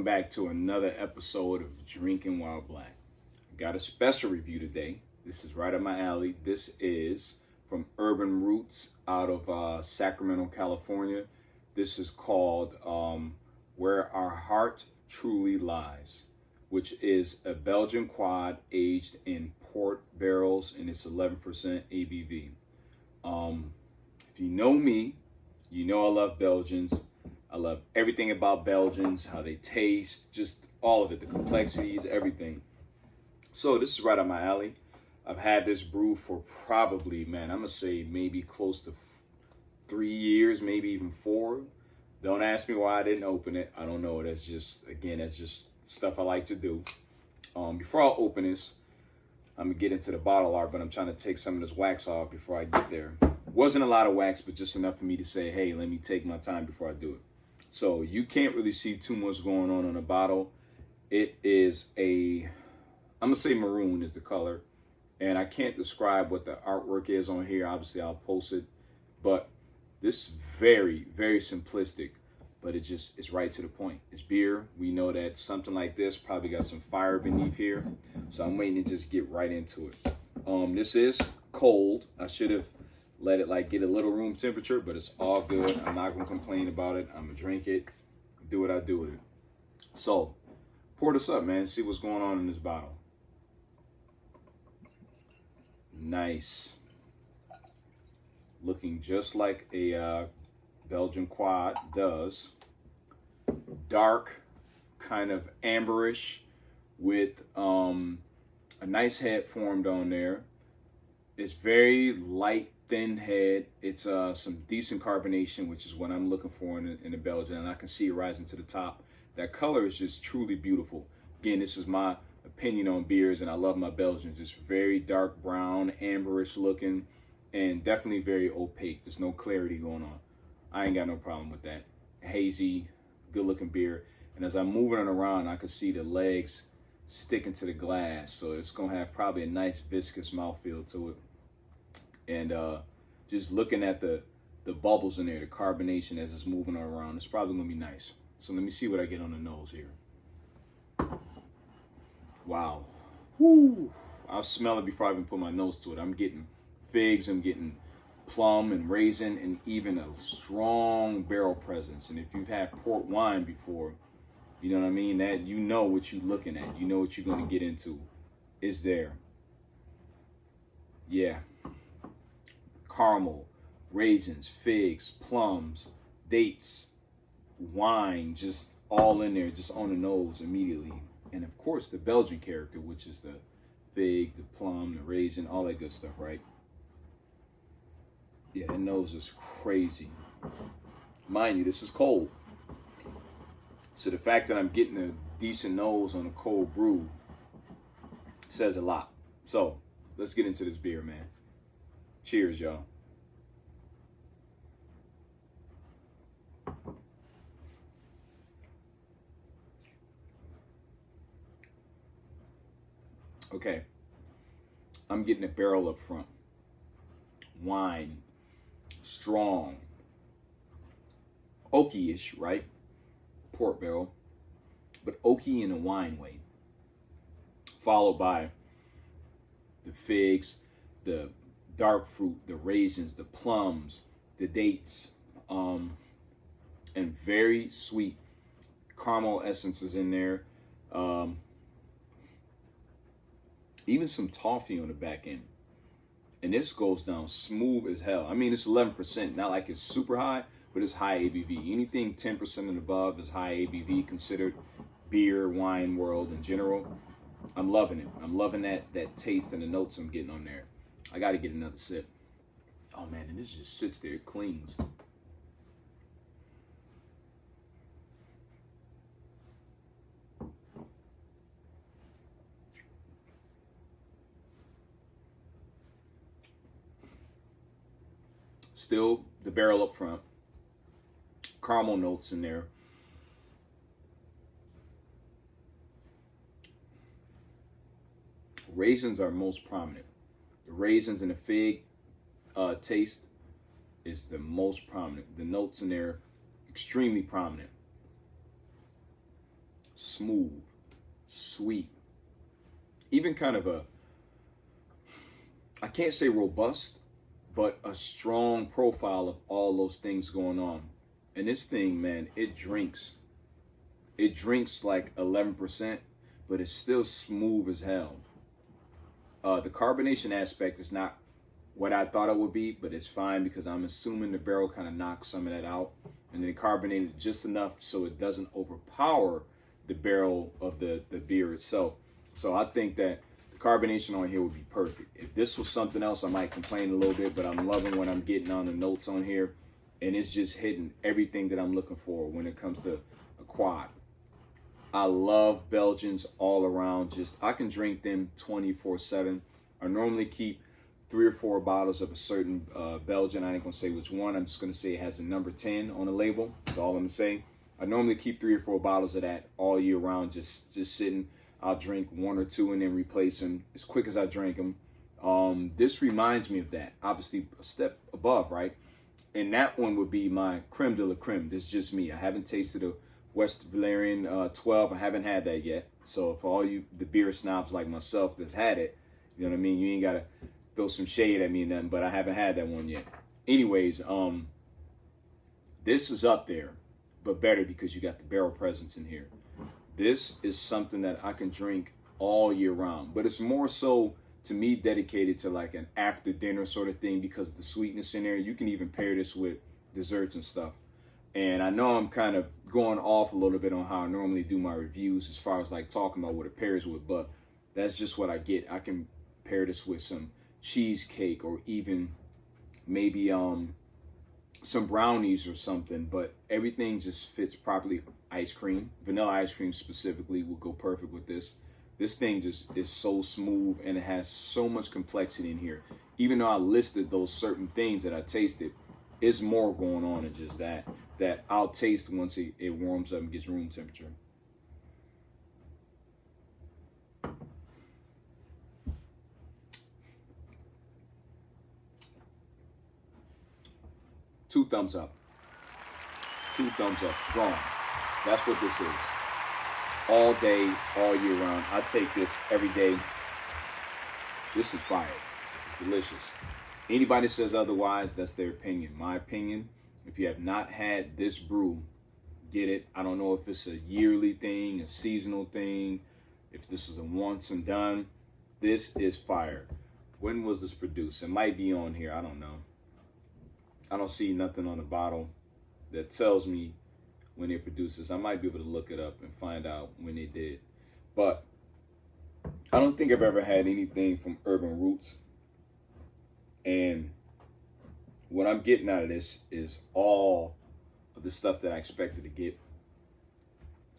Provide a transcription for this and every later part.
back to another episode of Drinking While Black. I got a special review today. This is right up my alley. This is from Urban Roots out of Sacramento, California. This is called Where Our Heart Truly Lies, which is a Belgian quad aged in port barrels, and it's 11% ABV. If you know me, you know I love Belgians. I love everything about Belgians, how they taste, just all of it, the complexities, everything. So this is right up my alley. I've had this brew for probably, I'm gonna say maybe close to 3 years, maybe even 4. Don't ask me why I didn't open it. I don't know. That's just stuff I like to do. Before I open this, I'm gonna get into the bottle art, but I'm trying to take some of this wax off before I get there. Wasn't a lot of wax, but just enough for me to say, hey, let me take my time before I do it. So you can't really see too much going on the bottle. It is I'm gonna say maroon is the color. And I can't describe what the artwork is on here. Obviously I'll post it, but this is very, very simplistic, but it's right to the point. It's beer. We know that something like this probably got some fire beneath here. So I'm waiting to just get right into it. This is cold. I should have let it get a little room temperature, but it's all good. I'm not gonna complain about it. I'm gonna drink it, do what I do with it. So pour this up, man. See what's going on in this bottle. Nice. Looking just like a Belgian quad does. Dark, kind of amberish, with a nice head formed on there. It's very light, thin head. It's some decent carbonation, which is what I'm looking for in a Belgian, and I can see it rising to the top. That color is just truly beautiful. Again, this is my opinion on beers, and I love my Belgians. It's very dark brown, amberish looking, and definitely very opaque. There's no clarity going on. I ain't got no problem with that. Hazy, good looking beer. And as I'm moving it around, I can see the legs sticking to the glass. So it's gonna have probably a nice viscous mouthfeel to it. And just looking at the bubbles in there, the carbonation as it's moving around, it's probably gonna be nice. So let me see what I get on the nose here. Wow. Woo. I'll smell it before I even put my nose to it. I'm getting figs, I'm getting plum and raisin, and even a strong barrel presence. And if you've had port wine before, you know what I mean? That you know what you're looking at. You know what you're going to get into. Is there. Yeah. Caramel, raisins, figs, plums, dates, wine, just all in there, just on the nose immediately. And of course, the Belgian character, which is the fig, the plum, the raisin, all that good stuff, right? Yeah, that nose is crazy. Mind you, this is cold. So the fact that I'm getting a decent nose on a cold brew says a lot. So let's get into this beer, man. Cheers, y'all. Okay, I'm getting a barrel up front. Wine, strong, oaky-ish, right? Port barrel, but oaky in a wine way. Followed by the figs, the dark fruit, the raisins, the plums, the dates, and very sweet caramel essences in there. Even some toffee on the back end. And this goes down smooth as hell. I mean, it's 11%, not like it's super high, but it's high ABV. Anything 10% and above is high ABV, considered beer, wine world in general. I'm loving it. I'm loving that taste and the notes I'm getting on there. I got to get another sip. Oh man, and this just sits there, it clings. Still the barrel up front, caramel notes in there. Raisins are most prominent. The raisins and the fig taste is the most prominent. The notes in there, extremely prominent. smooth, sweet, even kind of I can't say robust, but a strong profile of all those things going on. And this thing, man, it drinks like 11%, but it's still smooth as hell. The carbonation aspect is not what I thought it would be, but it's fine because I'm assuming the barrel kind of knocks some of that out, and then carbonated just enough so it doesn't overpower the barrel of the beer itself. So I think that the carbonation on here would be perfect. If this was something else, I might complain a little bit, but I'm loving what I'm getting on the notes on here, and it's just hitting everything that I'm looking for when it comes to a quad. I love Belgians all around. Just I can drink them 24/7. I normally keep 3 or 4 bottles of a certain Belgian. I ain't gonna say which one. I'm just gonna say it has a number 10 on the label. That's all I'm gonna say. I normally keep 3 or 4 bottles of that all year round, just sitting. I'll drink 1 or 2 and then replace them as quick as I drink them. This reminds me of that. Obviously, a step above, right? And that one would be my creme de la creme. This is just me. I haven't tasted a West Valerian 12. I haven't had that yet. So for all you the beer snobs like myself that's had it, you know what I mean? You ain't gotta throw some shade at me and nothing, but I haven't had that one yet. Anyways, this is up there, but better because you got the barrel presence in here. This is something that I can drink all year round, but it's more so to me dedicated to like an after dinner sort of thing because of the sweetness in there. You can even pair this with desserts and stuff. And I know I'm kind of going off a little bit on how I normally do my reviews as far as like talking about what it pairs with, but that's just what I get. I can pair this with some cheesecake or even maybe some brownies or something, but everything just fits properly. Ice cream, vanilla ice cream specifically will go perfect with this. This thing just is so smooth and it has so much complexity in here. Even though I listed those certain things that I tasted, there's more going on than just that I'll taste once it warms up and gets room temperature. Two thumbs up. Strong. That's what this is. All day, all year round. I take this every day. This is fire. It's delicious. Anybody says otherwise, that's their opinion. My opinion, if you have not had this brew, get it. I don't know if it's a yearly thing, a seasonal thing, if this is a once and done. This is fire. When was this produced? It might be on here. I don't know. I don't see nothing on the bottle that tells me when they produced this. I might be able to look it up and find out when they did. But I don't think I've ever had anything from Urban Roots. And what I'm getting out of this is all of the stuff that I expected to get.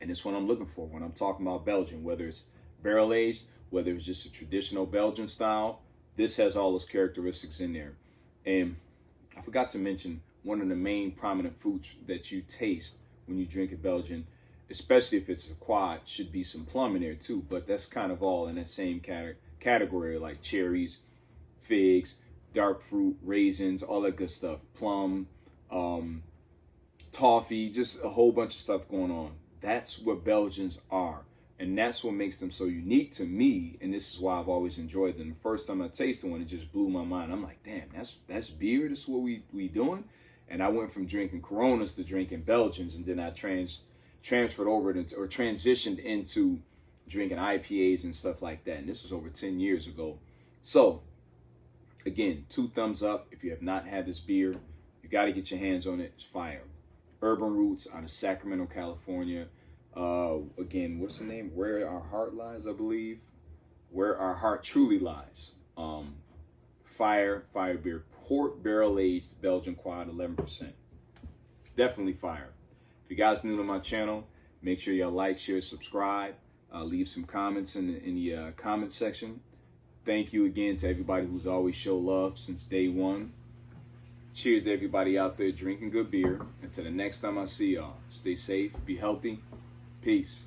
And it's what I'm looking for when I'm talking about Belgian, whether it's barrel aged, whether it's just a traditional Belgian style. This has all those characteristics in there. And I forgot to mention one of the main prominent fruits that you taste when you drink a Belgian, especially if it's a quad, should be some plum in there too. But that's kind of all in that same category, like cherries, figs, dark fruit, raisins, all that good stuff. Plum, toffee, just a whole bunch of stuff going on. That's what Belgians are. And that's what makes them so unique to me. And this is why I've always enjoyed them. The first time I tasted one, it just blew my mind. I'm like, damn, that's beer? This is what we doing? And I went from drinking Coronas to drinking Belgians. And then I transferred over or transitioned into drinking IPAs and stuff like that. And this was over 10 years ago. So, again, 2 thumbs up. If you have not had this beer, you got to get your hands on it. It's fire. Urban Roots out of Sacramento, California. Again, what's the name? Where Our Heart Lies, I believe. Where Our Heart Truly Lies. Fire beer. Port barrel aged Belgian quad, 11%. Definitely fire. If you guys new to my channel, make sure y'all like, share, subscribe. Leave some comments in the comment section. Thank you again to everybody who's always showed love since day one. Cheers to everybody out there drinking good beer. Until the next time I see y'all, stay safe, be healthy. Peace.